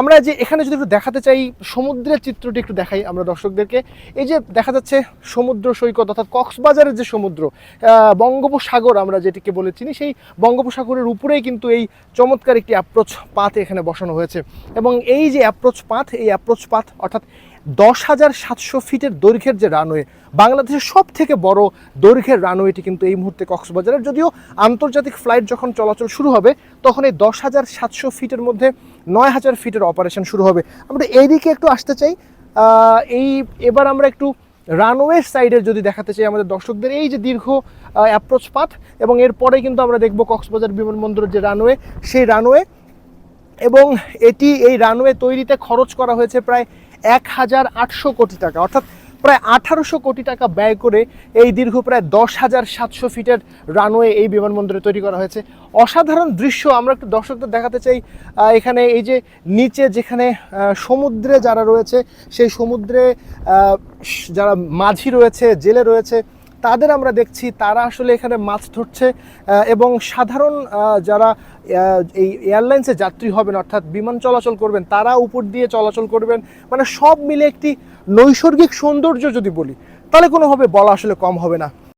আমরা যে এখানে যদি একটু দেখাতে চাই সমুদ্রের চিত্রটি একটু দেখাই আমরা দর্শকদেরকে। এই যে দেখা যাচ্ছে সমুদ্র সৈকত অর্থাৎ কক্সবাজারের যে সমুদ্র, বঙ্গোপসাগর আমরা যেটিকে বলে চিনি, সেই বঙ্গোপসাগরের উপরেই কিন্তু এই চমৎকার একটি অ্যাপ্রোচ পাথ এখানে বসানো হয়েছে। এবং এই যে অ্যাপ্রোচ পাথ, এই অ্যাপ্রোচ পাথ অর্থাৎ 10,700 ফিটের দৈর্ঘ্যের যে রানওয়ে, বাংলাদেশের সব থেকে বড় দৈর্ঘ্যের রানওয়েটি কিন্তু এই মুহূর্তে কক্সবাজারের। যদিও আন্তর্জাতিক ফ্লাইট যখন চলাচল শুরু হবে তখন এই 10,700 ফিটের মধ্যে 9,000 ফিটের অপারেশন শুরু হবে। আমরা এইদিকে একটু আসতে চাই। এবার আমরা একটু রানওয়ে সাইডের যদি দেখাতে চাই আমাদের দর্শকদের, এই যে দীর্ঘ অ্যাপ্রোচ পাথ, এবং এরপরে কিন্তু আমরা দেখব কক্সবাজার বিমানবন্দরের যে রানওয়ে, সেই রানওয়ে। এবং এই রানওয়ে তৈরিতে খরচ করা হয়েছে প্রায় 1,800 কোটি টাকা, অর্থাৎ প্রায় 1,800 কোটি টাকা ব্যয় করে এই দীর্ঘ প্রায় 10,700 ফিটের রানওয়ে এই বিমানবন্দরে তৈরি করা হয়েছে। অসাধারণ দৃশ্য আমরা একটু দর্শকদের দেখাতে চাই। এখানে এই যে নিচে যেখানে সমুদ্রে যারা রয়েছে, সেই সমুদ্রে যারা মাঝি রয়েছে, জেলে রয়েছে, তাদের আমরা দেখছি তারা আসলে এখানে মাছ ধরছে। এবং সাধারণ যারা এই এয়ারলাইন্সে যাত্রী হবেন অর্থাৎ বিমান চলাচল করবেন, তারা উপর দিয়ে চলাচল করবেন। মানে সব মিলে একটি নৈসর্গিক সৌন্দর্য যদি বলি তাহলে কোনোভাবে বলা আসলে কম হবে না।